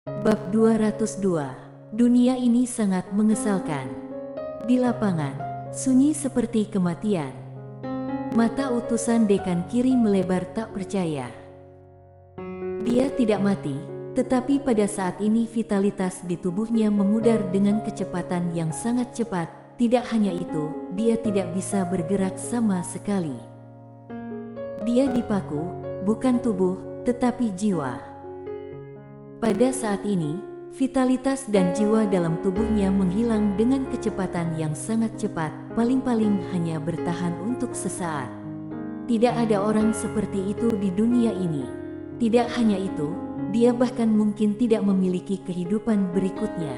Bab 202. Dunia ini sangat mengesalkan. Di lapangan, sunyi seperti kematian. Mata utusan dekan kiri melebar tak percaya. Dia tidak mati, tetapi pada saat ini vitalitas di tubuhnya memudar dengan kecepatan yang sangat cepat. Tidak hanya itu, dia tidak bisa bergerak sama sekali. Dia dipaku, bukan tubuh, tetapi jiwa. Pada saat ini, vitalitas dan jiwa dalam tubuhnya menghilang dengan kecepatan yang sangat cepat, paling-paling hanya bertahan untuk sesaat. Tidak ada orang seperti itu di dunia ini. Tidak hanya itu, dia bahkan mungkin tidak memiliki kehidupan berikutnya.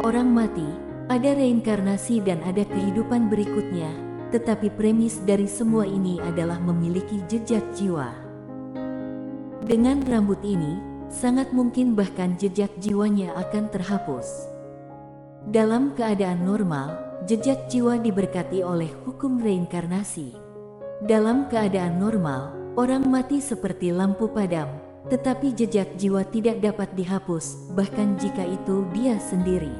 Orang mati, ada reinkarnasi dan ada kehidupan berikutnya, tetapi premis dari semua ini adalah memiliki jejak jiwa. Dengan rambut ini, sangat mungkin bahkan jejak jiwanya akan terhapus. Dalam keadaan normal, jejak jiwa diberkati oleh hukum reinkarnasi. Dalam keadaan normal, orang mati seperti lampu padam, tetapi jejak jiwa tidak dapat dihapus, bahkan jika itu dia sendiri.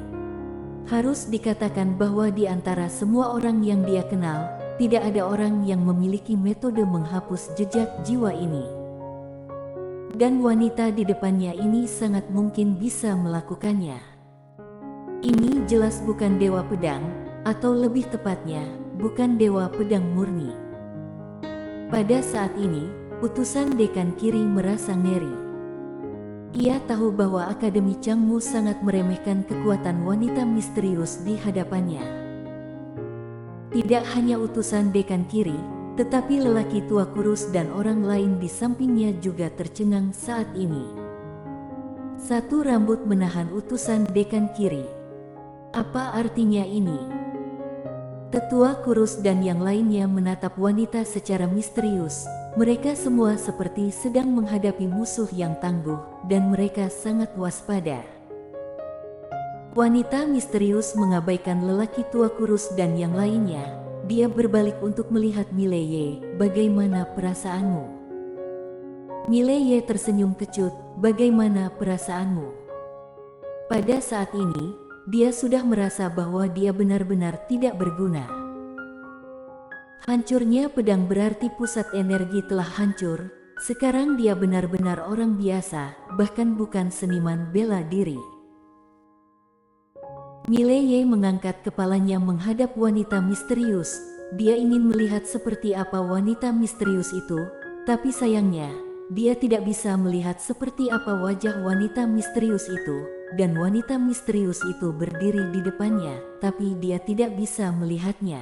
Harus dikatakan bahwa di antara semua orang yang dia kenal, tidak ada orang yang memiliki metode menghapus jejak jiwa ini. Dan wanita di depannya ini sangat mungkin bisa melakukannya. Ini jelas bukan dewa pedang, atau lebih tepatnya, bukan dewa pedang murni. Pada saat ini, utusan dekan kiri merasa ngeri. Ia tahu bahwa Akademi Changmu sangat meremehkan kekuatan wanita misterius di hadapannya. Tidak hanya utusan dekan kiri, tetapi lelaki tua kurus dan orang lain di sampingnya juga tercengang saat ini. Satu rambut menahan utusan dekan kiri. Apa artinya ini? Tetua kurus dan yang lainnya menatap wanita secara misterius. Mereka semua seperti sedang menghadapi musuh yang tangguh, dan mereka sangat waspada. Wanita misterius mengabaikan lelaki tua kurus dan yang lainnya. Dia berbalik untuk melihat Mileye. Bagaimana perasaanmu? Mileye tersenyum kecut. Bagaimana perasaanmu? Pada saat ini, dia sudah merasa bahwa dia benar-benar tidak berguna. Hancurnya pedang berarti pusat energi telah hancur. Sekarang dia benar-benar orang biasa, bahkan bukan seniman bela diri. Mileye mengangkat kepalanya menghadap wanita misterius. Dia ingin melihat seperti apa wanita misterius itu, tapi sayangnya, dia tidak bisa melihat seperti apa wajah wanita misterius itu, dan wanita misterius itu berdiri di depannya, tapi dia tidak bisa melihatnya.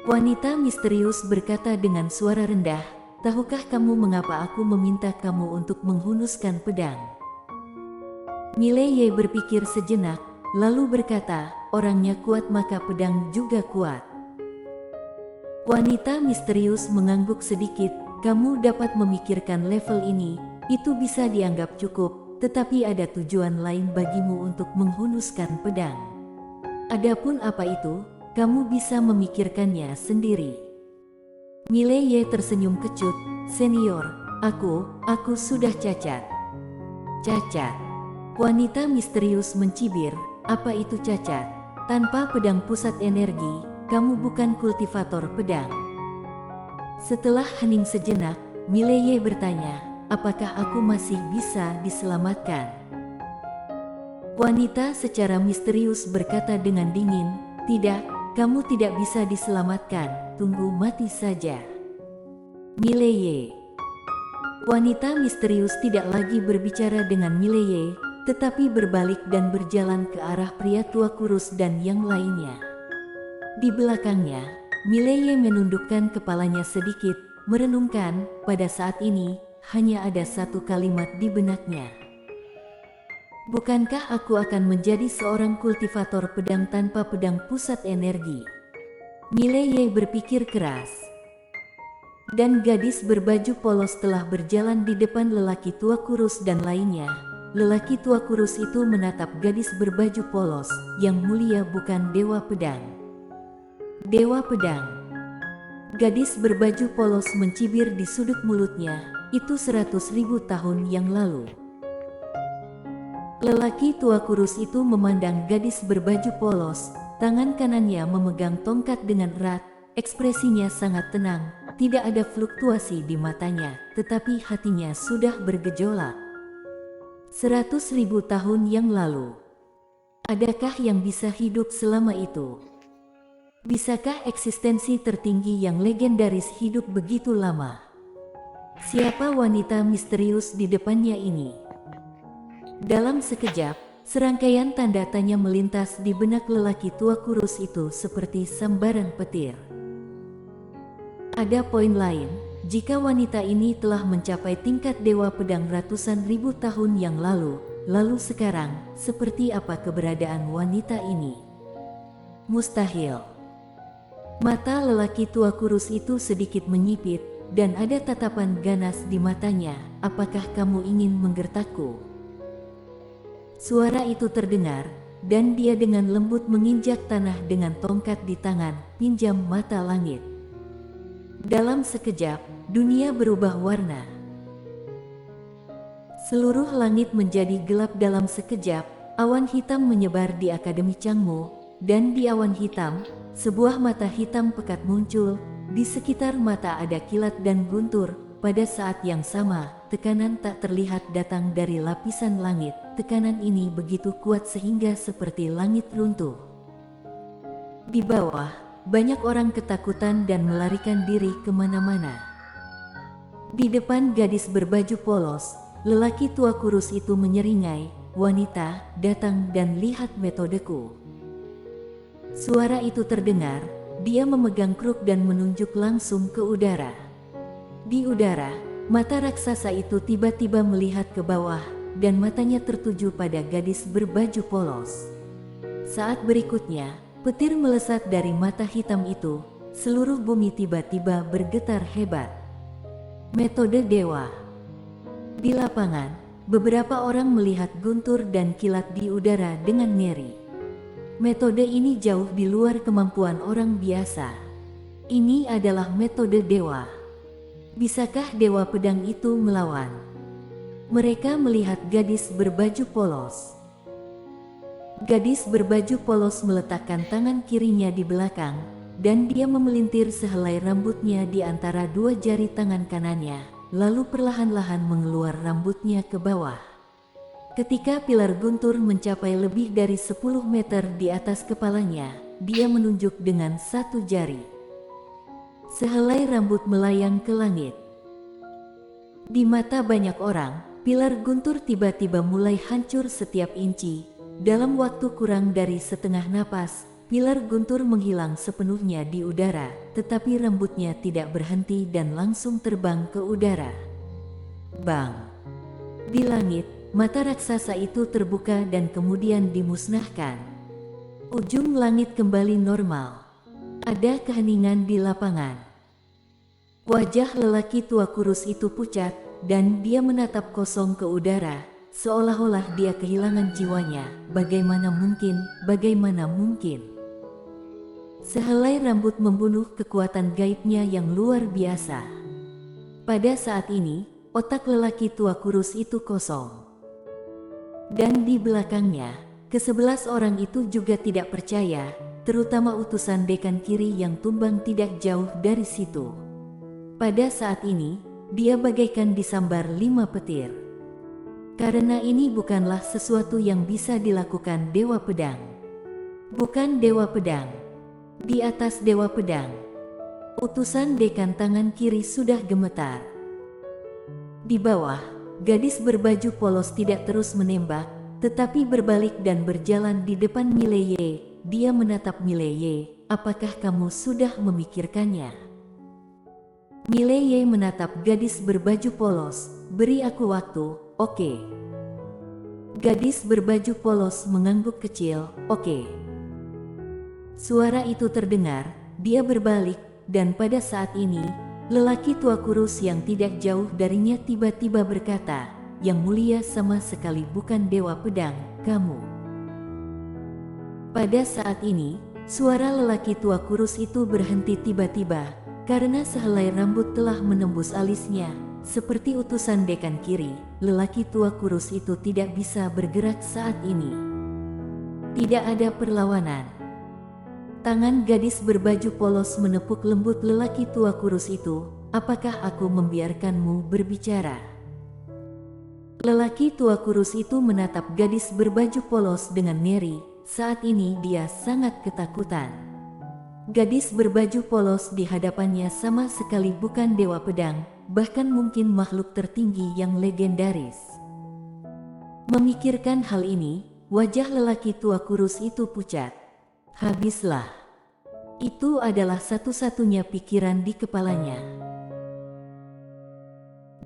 Wanita misterius berkata dengan suara rendah, "Tahukah kamu mengapa aku meminta kamu untuk menghunuskan pedang?" Mileye berpikir sejenak, lalu berkata, "Orangnya kuat maka pedang juga kuat." Wanita misterius mengangguk sedikit, "Kamu dapat memikirkan level ini, itu bisa dianggap cukup, tetapi ada tujuan lain bagimu untuk menghunuskan pedang. Adapun apa itu, kamu bisa memikirkannya sendiri." Mileye tersenyum kecut, "Senior, aku sudah cacat." "Cacat?" Wanita misterius mencibir, "Apa itu cacat? Tanpa pedang pusat energi, kamu bukan kultivator pedang." Setelah hening sejenak, Mileye bertanya, "Apakah aku masih bisa diselamatkan?" Wanita secara misterius berkata dengan dingin, "Tidak, kamu tidak bisa diselamatkan, tunggu mati saja." Mileye. Wanita misterius tidak lagi berbicara dengan Mileye, tetapi berbalik dan berjalan ke arah pria tua kurus dan yang lainnya. Di belakangnya, Mileye menundukkan kepalanya sedikit, merenungkan. Pada saat ini, hanya ada satu kalimat di benaknya. "Bukankah aku akan menjadi seorang kultivator pedang tanpa pedang pusat energi?" Mileye berpikir keras. Dan gadis berbaju polos telah berjalan di depan lelaki tua kurus dan lainnya. Lelaki tua kurus itu menatap gadis berbaju polos, "Yang mulia bukan dewa pedang." "Dewa pedang?" Gadis berbaju polos mencibir di sudut mulutnya, "Itu 100.000 tahun yang lalu. Lelaki tua kurus itu memandang gadis berbaju polos, tangan kanannya memegang tongkat dengan erat, ekspresinya sangat tenang, tidak ada fluktuasi di matanya, tetapi hatinya sudah bergejolak. 100.000 tahun yang lalu. Adakah yang bisa hidup selama itu? Bisakah eksistensi tertinggi yang legendaris hidup begitu lama? Siapa wanita misterius di depannya ini? Dalam sekejap, serangkaian tanda tanya melintas di benak lelaki tua kurus itu seperti sambaran petir. Ada poin lain, jika wanita ini telah mencapai tingkat dewa pedang ratusan ribu tahun yang lalu sekarang, seperti apa keberadaan wanita ini? Mustahil. Mata lelaki tua kurus itu sedikit menyipit, dan ada tatapan ganas di matanya. Apakah kamu ingin menggertakku? Suara itu terdengar, dan dia dengan lembut menginjak tanah dengan tongkat di tangan, pinjam mata langit. Dalam sekejap, dunia berubah warna. Seluruh langit menjadi gelap dalam sekejap, awan hitam menyebar di Akademi Changmo, dan di awan hitam, sebuah mata hitam pekat muncul, di sekitar mata ada kilat dan guntur. Pada saat yang sama, tekanan tak terlihat datang dari lapisan langit. Tekanan ini begitu kuat sehingga seperti langit runtuh. Di bawah, banyak orang ketakutan dan melarikan diri kemana-mana. Di depan gadis berbaju polos, lelaki tua kurus itu menyeringai, "Wanita, datang dan lihat metodeku." Suara itu terdengar, dia memegang kruk dan menunjuk langsung ke udara. Di udara, mata raksasa itu tiba-tiba melihat ke bawah, dan matanya tertuju pada gadis berbaju polos. Saat berikutnya, petir melesat dari mata hitam itu, seluruh bumi tiba-tiba bergetar hebat. Metode dewa. Di lapangan, beberapa orang melihat guntur dan kilat di udara dengan ngeri. Metode ini jauh di luar kemampuan orang biasa. Ini adalah metode dewa. Bisakah dewa pedang itu melawan? Mereka melihat gadis berbaju polos. Gadis berbaju polos meletakkan tangan kirinya di belakang, dan dia memelintir sehelai rambutnya di antara dua jari tangan kanannya, lalu perlahan-lahan mengeluar rambutnya ke bawah. Ketika pilar guntur mencapai lebih dari 10 meter di atas kepalanya, dia menunjuk dengan satu jari. Sehelai rambut melayang ke langit. Di mata banyak orang, pilar guntur tiba-tiba mulai hancur setiap inci. Dalam waktu kurang dari setengah napas, pilar guntur menghilang sepenuhnya di udara, tetapi rambutnya tidak berhenti dan langsung terbang ke udara. Bang! Di langit, mata raksasa itu terbuka dan kemudian dimusnahkan. Ujung langit kembali normal. Ada keheningan di lapangan. Wajah lelaki tua kurus itu pucat, dan dia menatap kosong ke udara, seolah-olah dia kehilangan jiwanya. Bagaimana mungkin, bagaimana mungkin? Sehelai rambut membunuh kekuatan gaibnya yang luar biasa. Pada saat ini, otak lelaki tua kurus itu kosong. Dan di belakangnya, ke-11 orang itu juga tidak percaya, terutama utusan dekan kiri yang tumbang tidak jauh dari situ. Pada saat ini, dia bagaikan disambar 5 petir. Karena ini bukanlah sesuatu yang bisa dilakukan Dewa Pedang. Bukan Dewa Pedang. Di atas Dewa Pedang, utusan dekan tangan kiri sudah gemetar. Di bawah, gadis berbaju polos tidak terus menembak, tetapi berbalik dan berjalan di depan Mileye. Dia menatap Mileye, "Apakah kamu sudah memikirkannya?" Mileye menatap gadis berbaju polos, "Beri aku waktu, oke?" Gadis berbaju polos mengangguk kecil, "Oke." Suara itu terdengar, dia berbalik, dan pada saat ini, lelaki tua kurus yang tidak jauh darinya tiba-tiba berkata, "Yang mulia sama sekali bukan Dewa Pedang, kamu." Pada saat ini, suara lelaki tua kurus itu berhenti tiba-tiba, karena sehelai rambut telah menembus alisnya, Seperti utusan dekan kiri, lelaki tua kurus itu tidak bisa bergerak saat ini. Tidak ada perlawanan. Tangan gadis berbaju polos menepuk lembut lelaki tua kurus itu. Apakah aku membiarkanmu berbicara? Lelaki tua kurus itu menatap gadis berbaju polos dengan ngeri. Saat ini dia sangat ketakutan. Gadis berbaju polos di hadapannya sama sekali bukan dewa pedang, bahkan mungkin makhluk tertinggi yang legendaris. Memikirkan hal ini, wajah lelaki tua kurus itu pucat. Habislah. Itu adalah satu-satunya pikiran di kepalanya.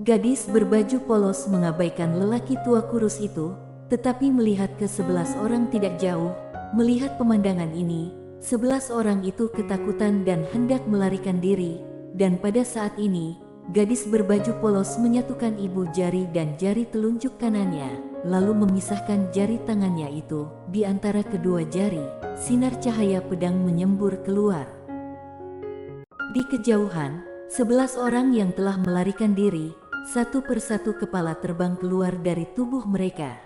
Gadis berbaju polos mengabaikan lelaki tua kurus itu, tetapi melihat ke 11 orang tidak jauh. Melihat pemandangan ini, 11 orang itu ketakutan dan hendak melarikan diri. Dan pada saat ini, gadis berbaju polos menyatukan ibu jari dan jari telunjuk kanannya, lalu memisahkan jari tangannya itu. Di antara kedua jari, sinar cahaya pedang menyembur keluar. Di kejauhan, 11 orang yang telah melarikan diri, satu persatu kepala terbang keluar dari tubuh mereka.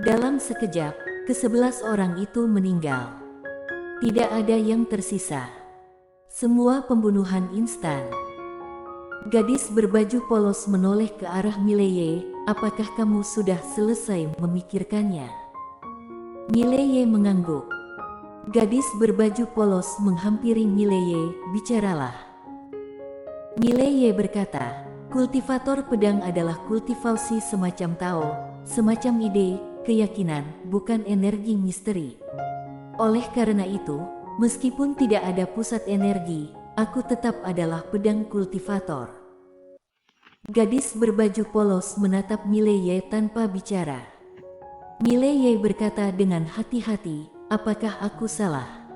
Dalam sekejap, ke-11 orang itu meninggal. Tidak ada yang tersisa. Semua pembunuhan instan. Gadis berbaju polos menoleh ke arah Mileye. Apakah kamu sudah selesai memikirkannya? Mileye mengangguk. Gadis berbaju polos menghampiri Mileye. Bicaralah. Mileye berkata, kultivator pedang adalah kultivasi semacam Tao, semacam ide, keyakinan, bukan energi misteri. Oleh karena itu, meskipun tidak ada pusat energi, aku tetap adalah pedang kultivator. Gadis berbaju polos menatap Mileye tanpa bicara. Mileye berkata dengan hati-hati, apakah aku salah?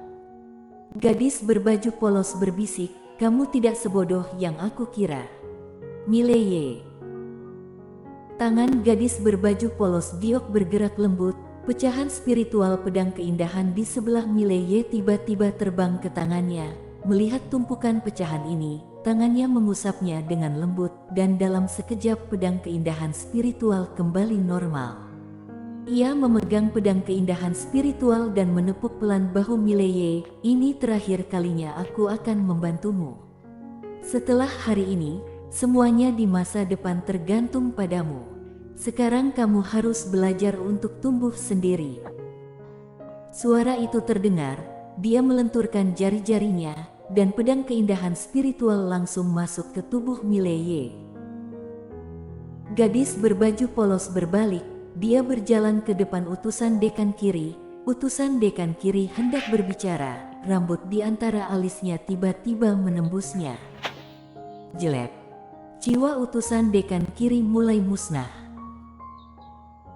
Gadis berbaju polos berbisik, kamu tidak sebodoh yang aku kira. Mileye. Tangan gadis berbaju polos giok bergerak lembut. Pecahan spiritual pedang keindahan di sebelah Mileye tiba-tiba terbang ke tangannya. Melihat tumpukan pecahan ini, tangannya mengusapnya dengan lembut, dan dalam sekejap pedang keindahan spiritual kembali normal. Ia memegang pedang keindahan spiritual dan menepuk pelan bahu Mileye. Ini terakhir kalinya aku akan membantumu. Setelah hari ini, semuanya di masa depan tergantung padamu. Sekarang kamu harus belajar untuk tumbuh sendiri. Suara itu terdengar, dia melenturkan jari-jarinya, dan pedang keindahan spiritual langsung masuk ke tubuh Mileye. Gadis berbaju polos berbalik, dia berjalan ke depan utusan dekan kiri. Utusan dekan kiri hendak berbicara, rambut di antara alisnya tiba-tiba menembusnya. Jelek. Jiwa utusan dekan kiri mulai musnah.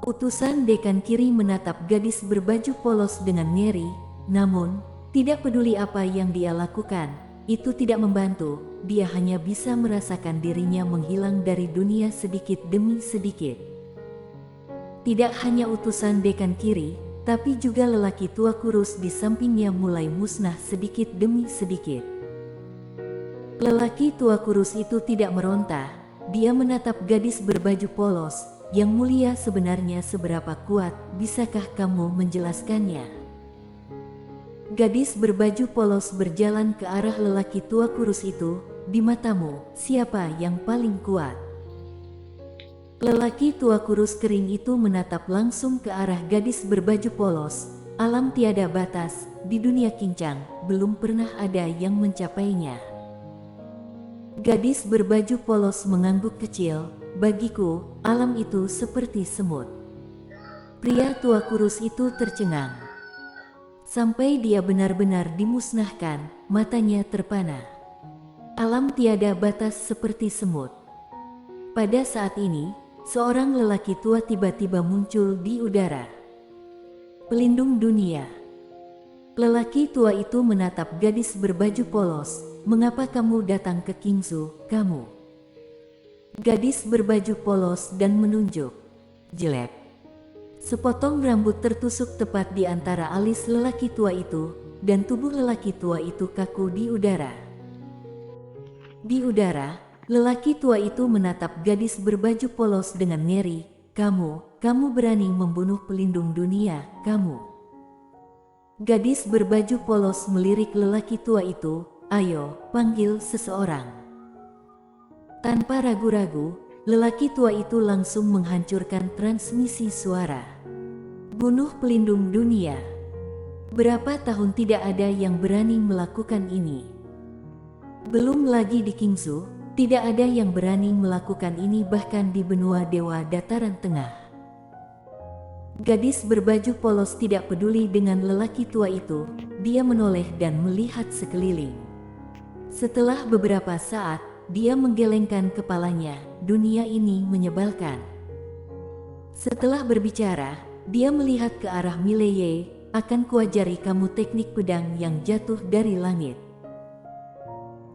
Utusan dekan kiri menatap gadis berbaju polos dengan ngeri, namun, tidak peduli apa yang dia lakukan, itu tidak membantu, dia hanya bisa merasakan dirinya menghilang dari dunia sedikit demi sedikit. Tidak hanya utusan dekan kiri, tapi juga lelaki tua kurus di sampingnya mulai musnah sedikit demi sedikit. Lelaki tua kurus itu tidak meronta, dia menatap gadis berbaju polos, yang mulia sebenarnya seberapa kuat, bisakah kamu menjelaskannya? Gadis berbaju polos berjalan ke arah lelaki tua kurus itu, di matamu, siapa yang paling kuat? Lelaki tua kurus kering itu menatap langsung ke arah gadis berbaju polos, alam tiada batas, di dunia kincang, belum pernah ada yang mencapainya. Gadis berbaju polos mengangguk kecil, bagiku, alam itu seperti semut. Pria tua kurus itu tercengang. Sampai dia benar-benar dimusnahkan, matanya terpana. Alam tiada batas seperti semut. Pada saat ini, seorang lelaki tua tiba-tiba muncul di udara. Pelindung dunia. Lelaki tua itu menatap gadis berbaju polos. Mengapa kamu datang ke Kingsu, kamu? Gadis berbaju polos dan menunjuk. Jelek. Sepotong rambut tertusuk tepat di antara alis lelaki tua itu, dan tubuh lelaki tua itu kaku di udara. Di udara, Lelaki tua itu menatap gadis berbaju polos dengan ngeri. Kamu berani membunuh pelindung dunia, kamu. Gadis berbaju polos melirik lelaki tua itu. Ayo, panggil seseorang. Tanpa ragu-ragu, lelaki tua itu langsung menghancurkan transmisi suara. Bunuh pelindung dunia. Berapa tahun tidak ada yang berani melakukan ini. Belum lagi di Kingsu, tidak ada yang berani melakukan ini bahkan di benua dewa dataran tengah. Gadis berbaju polos tidak peduli dengan lelaki tua itu, dia menoleh dan melihat sekeliling. Setelah beberapa saat, dia menggelengkan kepalanya, dunia ini menyebalkan. Setelah berbicara, dia melihat ke arah Mileye, akan kuajari kamu teknik pedang yang jatuh dari langit.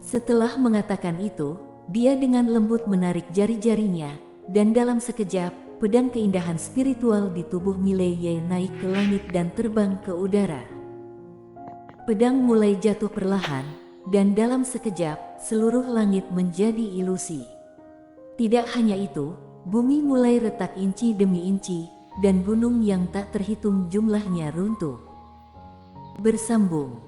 Setelah mengatakan itu, dia dengan lembut menarik jari-jarinya, dan dalam sekejap, pedang keindahan spiritual di tubuh Mileye naik ke langit dan terbang ke udara. Pedang mulai jatuh perlahan, dan dalam sekejap, seluruh langit menjadi ilusi. Tidak hanya itu, bumi mulai retak inci demi inci, dan gunung yang tak terhitung jumlahnya runtuh. Bersambung.